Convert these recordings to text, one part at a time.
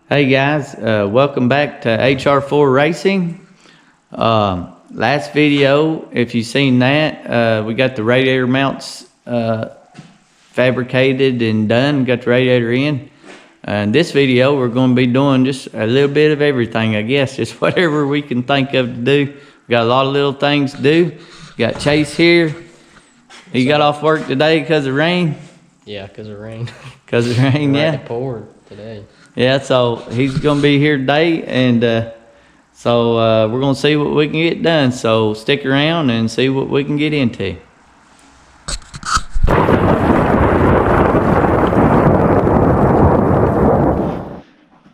Hey guys, welcome back to HR4 Racing. Last video, if you've seen that, we got the radiator mounts fabricated and done, got the radiator in. In this video, we're going to be doing just a little bit of everything, I guess, just whatever we can think of to do. We got a lot of little things to do. Got Chase here. He got off work today because of rain. Yeah, because of rain. Because of rain, yeah. It poured today. Yeah, so he's going to be here today, and so we're going to see what we can get done. So stick around and see what we can get into.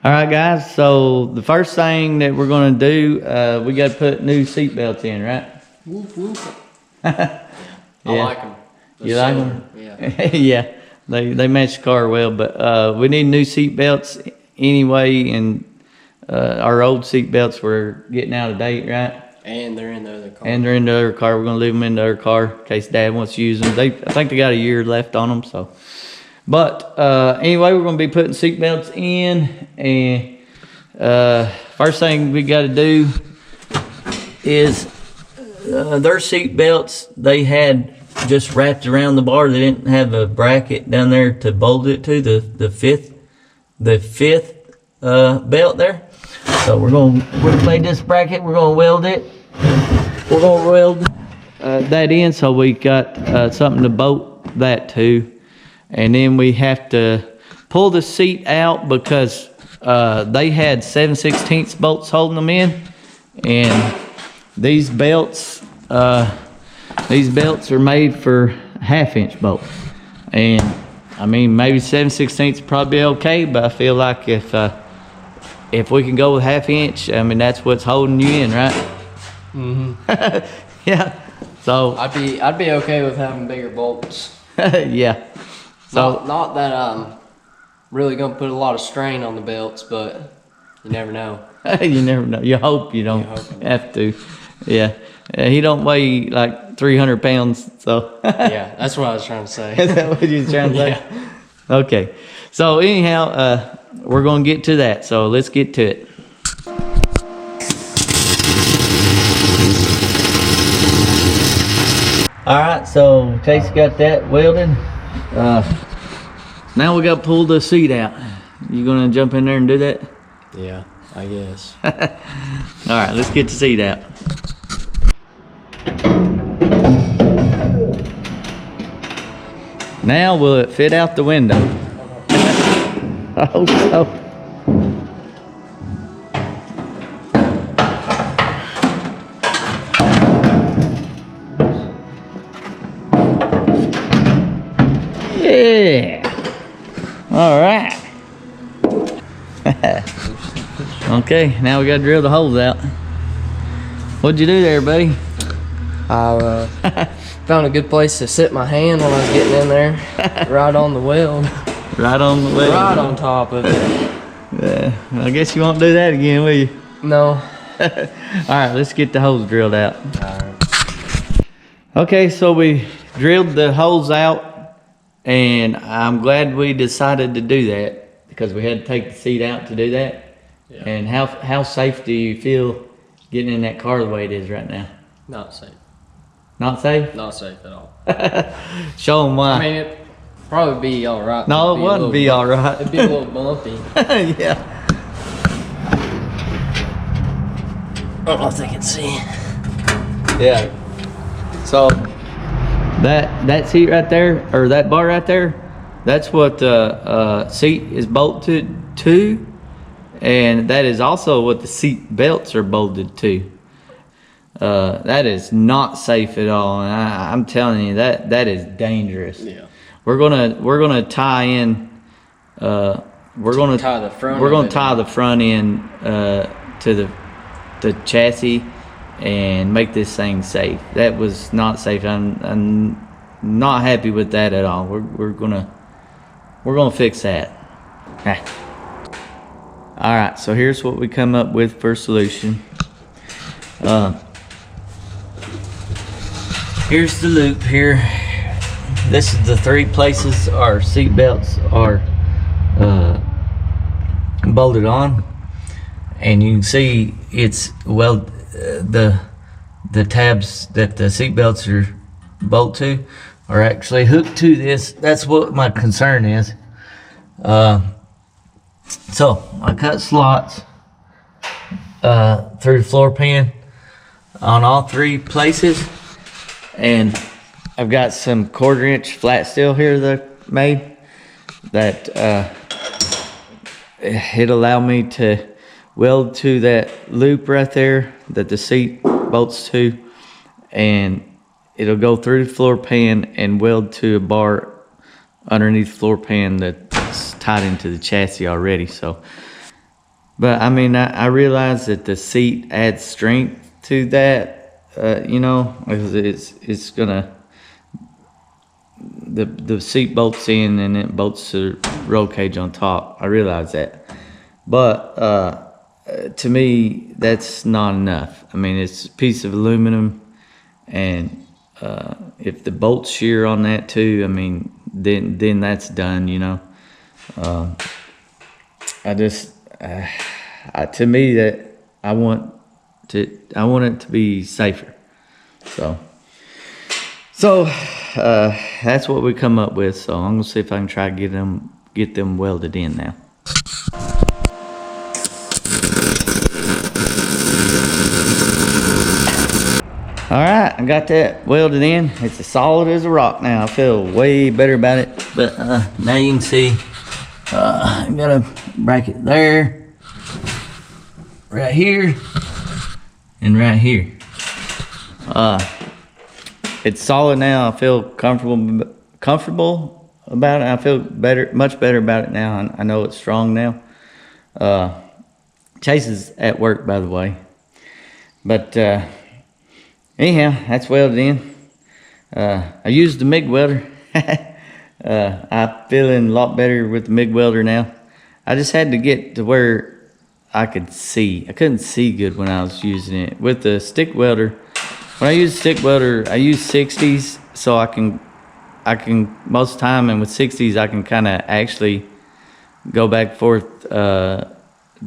All right, guys, so the first thing that we're going to do, we got to put new seat belts in, right? Whoop, whoop. Yeah. I like them. You like them? Yeah. Yeah. They match the car well, but we need new seat belts anyway, and our old seat belts were getting out of date, right? And they're in the other car. And they're in the other car. We're gonna leave them in the other car in case Dad wants to use them. I think they got a year left on them. So, but anyway, we're gonna be putting seat belts in, and first thing we got to do is their seat belts. They had just wrapped around the bar. They didn't have a bracket down there to bolt it to the fifth belt there. So we're gonna lay this bracket. We're gonna weld it. We're gonna weld that in so we got something to bolt that to, and then we have to pull the seat out because they had 7/16 bolts holding them in, and these belts. These belts are made for 1/2-inch bolts, and I mean maybe 7/16 is probably okay, but I feel like if we can go with 1/2-inch, I mean that's what's holding you in, right? Mm-hmm. Yeah. So I'd be okay with having bigger bolts. yeah. So Not that I'm really gonna put a lot of strain on the belts, but you never know. you never know. You hope you don't have to. Yeah. He don't weigh like 300 pounds, so. Yeah, that's what I was trying to say. Is that what you're trying to say? Yeah. Okay. So anyhow, we're going to get to that. So let's get to it. All right. So Chase got that welded. Now we got to pull the seat out. You going to jump in there and do that? Yeah, I guess. All right. Let's get the seat out. Now will it fit out the window? I hope so. Yeah. All right. Okay, now we got to drill the holes out. What'd you do there, buddy? I found a good place to sit my hand when I was getting in there, right on the weld. Right on the weld. Right on top of it. Yeah, I guess you won't do that again, will you? No. All right, let's get the holes drilled out. Alright. Okay, so we drilled the holes out, and I'm glad we decided to do that because we had to take the seat out to do that. Yeah. And how safe do you feel getting in that car the way it is right now? Not safe. Not safe? Not safe at all. Show them why. I mean, it'd probably be all right. No, it wouldn't be all right. It'd be a little bumpy. Yeah. I don't know if they can see. Yeah. So that seat right there, or that bar right there, that's what the seat is bolted to, and that is also what the seat belts are bolted to. That is not safe at all, and I'm telling you that is dangerous. Yeah. We're gonna tie in. We're gonna tie the front. We're gonna tie the front end to the chassis and make this thing safe. That was not safe. I'm not happy with that at all. We're gonna fix that. All right. So here's what we come up with for a solution. Here's the loop here. This is the 3 places our seat belts are bolted on, and you can see it's the tabs that the seat belts are bolt to are actually hooked to this. That's what my concern is. So I cut slots through the floor pan on all 3 places, and I've got some 1/4 inch flat steel here that I made that it'll allow me to weld to that loop right there that the seat bolts to, and it'll go through the floor pan and weld to a bar underneath the floor pan that's tied into the chassis already. So, but I mean, I realize that the seat adds strength to that, you know, it's gonna, the seat bolts in and it bolts to the roll cage on top. I realize that, but to me, that's not enough. I mean, it's a piece of aluminum, and if the bolts shear on that too, I mean, then that's done, you know. To me, that I want it to be safer. So that's what we come up with. So I'm gonna see if I can try to get them welded in now. All right, I got that welded in. It's as solid as a rock now. I feel way better about it. But now you can see, I got a bracket there, right here, and right here. It's solid now. I feel comfortable about it. I feel better, much better about it now. I know it's strong now. Chase is at work, by the way. But anyhow, that's welded in. I used the MIG welder. I'm feeling a lot better with the MIG welder now. I just had to get to where I could see. I couldn't see good when I was using it. With the stick welder, when I use stick welder, I use 60s, so I can most of the time, and with 60s I can kind of actually go back and forth,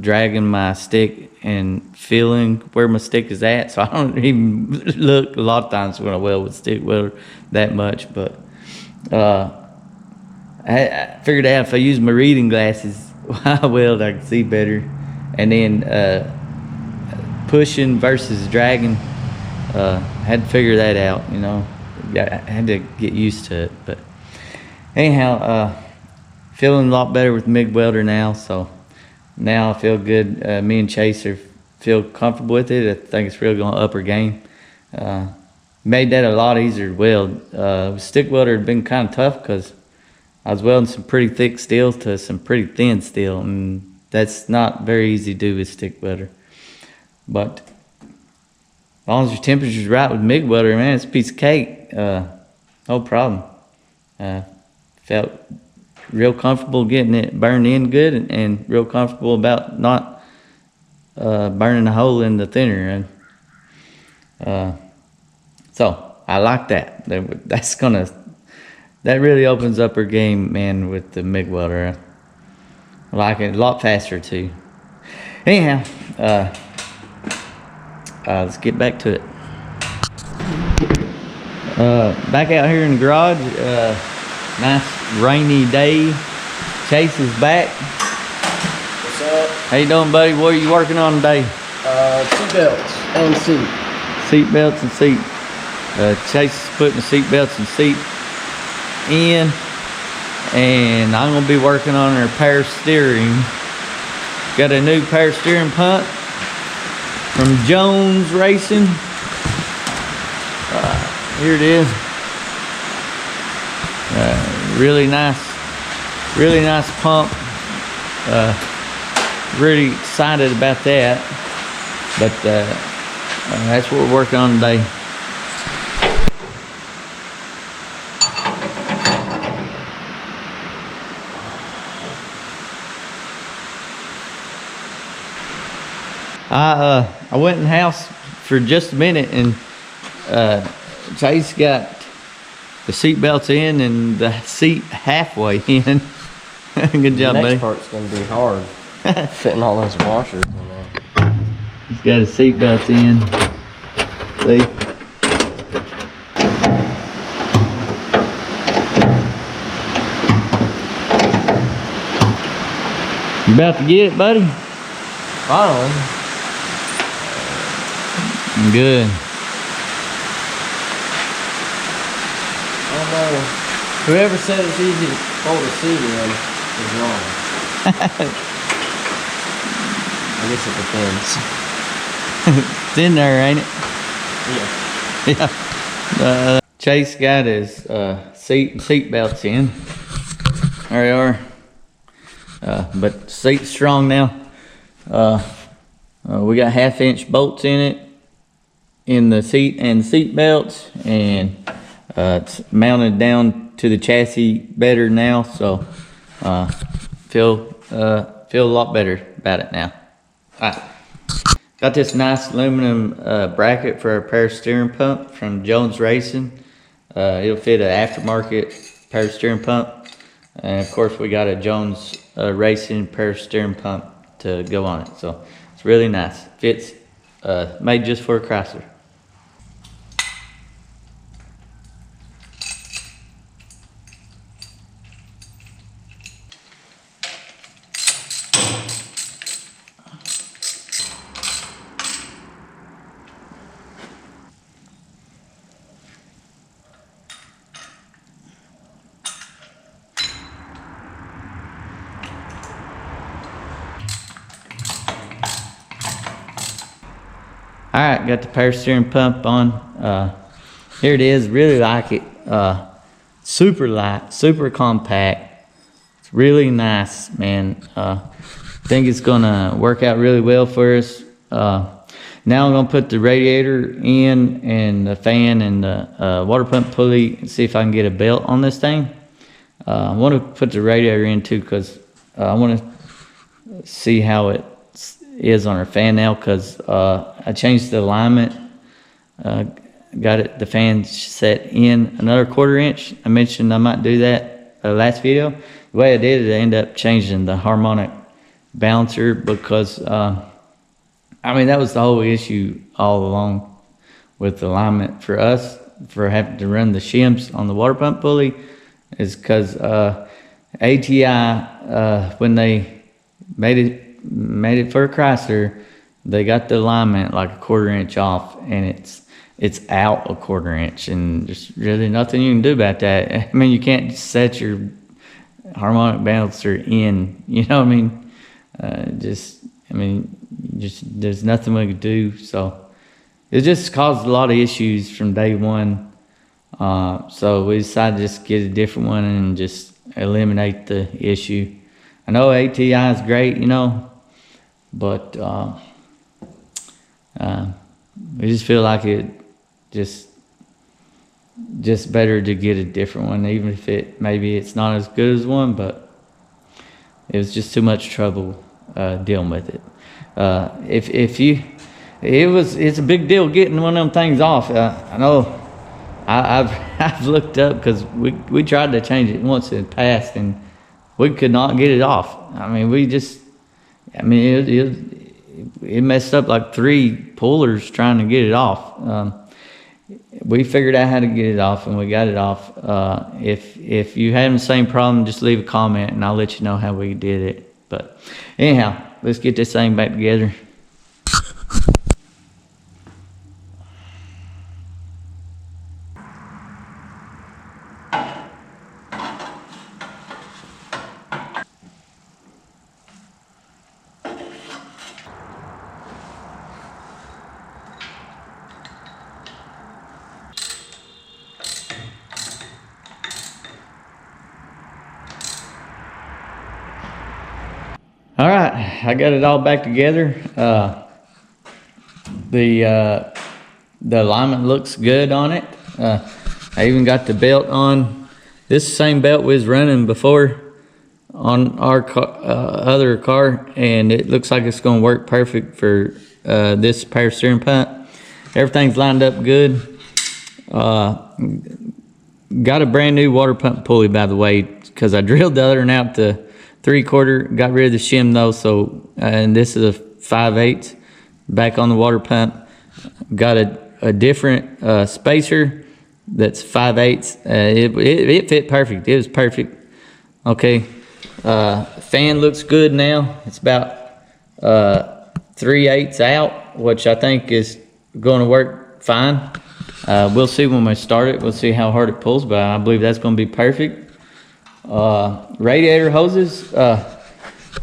dragging my stick and feeling where my stick is at. So I don't even look a lot of times when I weld with stick welder that much, but I figured out if I use my reading glasses while I weld, I can see better. And then pushing versus dragging, had to figure that out, you know. I had to get used to it. But anyhow, feeling a lot better with MIG welder now. So now I feel good. Me and Chase feel comfortable with it. I think it's really gonna up our game. Made that a lot easier to weld. Stick welder had been kind of tough because I was welding some pretty thick steel to some pretty thin steel, and that's not very easy to do with stick welder. But as long as your temperature's right with MIG welder, man, it's a piece of cake. No problem. Felt real comfortable getting it burned in good, and real comfortable about not burning a hole in the thinner. So I like that. That really opens up her game, man, with the MIG welder. I like it a lot faster too. Anyhow, let's get back to it. Back out here in the garage, nice rainy day. Chase is back. What's up? How you doing, buddy? What are you working on today? Seat belts and seat. Seat belts and seat. Chase is putting the seat belts and seat in, and I'm gonna be working on our power steering. Got a new power steering pump from Jones Racing. Here it is. Really nice pump. Really excited about that. But that's what we're working on today. I went in the house for just a minute, and Chase got the seat belts in and the seat halfway in. Good job, buddy. The next part's gonna be hard. Fitting all those washers in there. He's got his seat belts in. See? You about to get it, buddy? Finally. Good. I don't know. Whoever said it's easy to fold a seat in is wrong. I guess it depends. It's in there, ain't it? Yeah. Yeah. Chase got his seat belts in. There they are. But seat's strong now. We got 1/2-inch bolts in it, in the seat and seat belts, and it's mounted down to the chassis better now. So feel a lot better about it now. All right. Got this nice aluminum bracket for our power steering pump from Jones Racing. It'll fit an aftermarket power steering pump. And of course we got a Jones Racing power steering pump to go on it. So it's really nice. Fits, made just for a Chrysler. All right, got the power steering pump on. Here it is. Really like it. Super light, super compact. It's really nice, man. Think it's gonna work out really well for us. Now I'm gonna put the radiator in and the fan and the water pump pulley and see if I can get a belt on this thing. I want to put the radiator in too because I want to see how it is on our fan now, because I changed the alignment, got it, the fan set in another 1/4 inch. I mentioned I might do that last video. The way I did it, I ended up changing the harmonic balancer because I mean, that was the whole issue all along with the alignment for us, for having to run the shims on the water pump pulley, is because ATI, when they made it for a Chrysler, they got the alignment like a 1/4 inch off, and it's out a 1/4 inch, and there's really nothing you can do about that. I mean, you can't just set your harmonic balancer in, you know what I mean? There's nothing we could do. So it just caused a lot of issues from day one. So we decided to just get a different one and just eliminate the issue. I know ATI is great, you know, but we just feel like it just better to get a different one, even if maybe it's not as good as one, but it was just too much trouble dealing with it. It's a big deal getting one of them things off. I know I've looked up, because we tried to change it once in the past and we could not get it off. I mean, it messed up like 3 pullers trying to get it off. We figured out how to get it off, and we got it off. If you have the same problem, just leave a comment and I'll let you know how we did it. But anyhow, let's get this thing back together. All right, I got it all back together. The alignment looks good on it. I even got the belt on. This same belt we was running before on our other car, and it looks like it's gonna work perfect for this power steering pump. Everything's lined up good. Got a brand new water pump pulley, by the way, because I drilled the other one out the 3/4. Got rid of the shim though, so and this is a 5/8 back on the water pump. Got a different spacer that's 5/8. It fit perfect. It was perfect. Okay. Fan looks good now. It's about 3/8 out, which I think is going to work fine. We'll see when we start it. We'll see how hard it pulls, but I believe that's going to be perfect. Radiator hoses,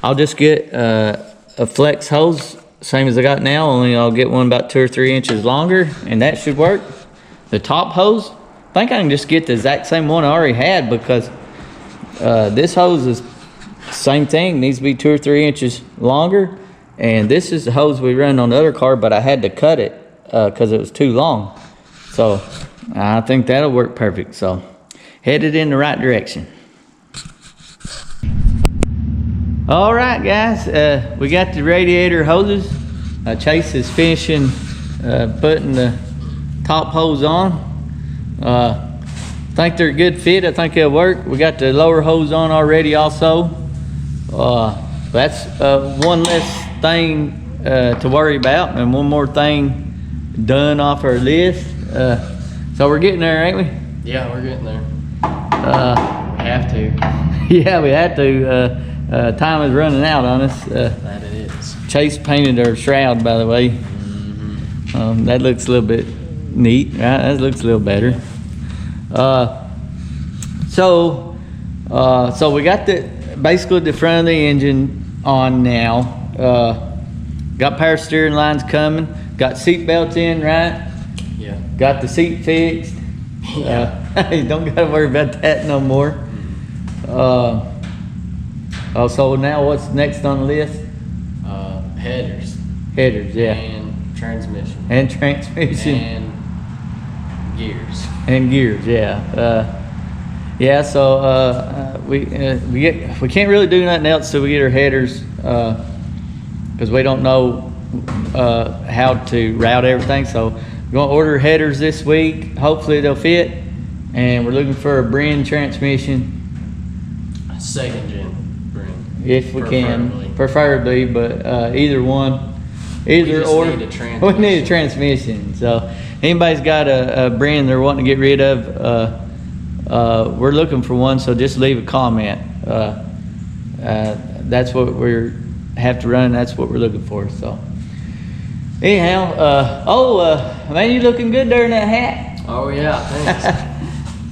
I'll just get a flex hose, same as I got now, only I'll get one about 2 or 3 inches longer, and that should work. The top hose, I think I can just get the exact same one I already had, because this hose is same thing, needs to be 2 or 3 inches longer, and this is the hose we run on the other car, but I had to cut it because it was too long. So I think that'll work perfect. So headed in the right direction. All right, guys, we got the radiator hoses. Chase is finishing putting the top hose on. I think they're a good fit. I think it'll work. We got the lower hose on already also. That's one less thing to worry about, and one more thing done off our list. So we're getting there, ain't we? Yeah, we're getting there. We have to. Yeah, we have to. Time is running out on us. That it is. Chase painted our shroud, by the way. Mm-hmm. That looks a little bit neat, right? That looks a little better. So we got basically the front of the engine on now. Got power steering lines coming. Got seat belts in, right? Yeah. Got the seat fixed. Yeah. You don't gotta worry about that no more. So now what's next on the list? Headers. Headers, yeah. And transmission. And transmission. And gears. And gears, yeah. Yeah, so we can't really do nothing else till we get our headers, because we don't know how to route everything. So we're gonna order headers this week. Hopefully they'll fit, and we're looking for a Brin transmission. A second gen Brin. If we can, preferably, but either one, either or. We need a transmission. So anybody's got a Brin they're wanting to get rid of, we're looking for one. So just leave a comment. That's what we have to run. That's what we're looking for. So anyhow, man, you looking good there in that hat. Oh yeah, thanks.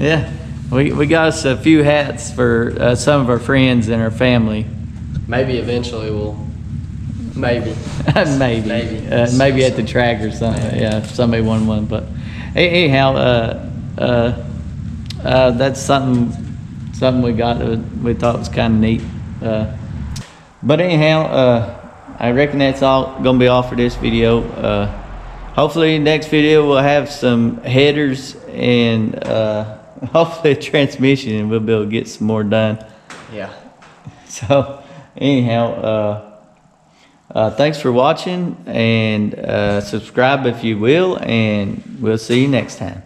Yeah, we got us a few hats for some of our friends and our family. Maybe eventually we'll, maybe maybe at the track or something. Maybe. Yeah, if somebody wanted one. But anyhow, that's something we got that we thought was kind of neat. But anyhow, I reckon that's all gonna be all for this video. Hopefully next video we'll have some headers and hopefully a transmission, and we'll be able to get some more done. Yeah. So anyhow, thanks for watching, and subscribe if you will, and we'll see you next time.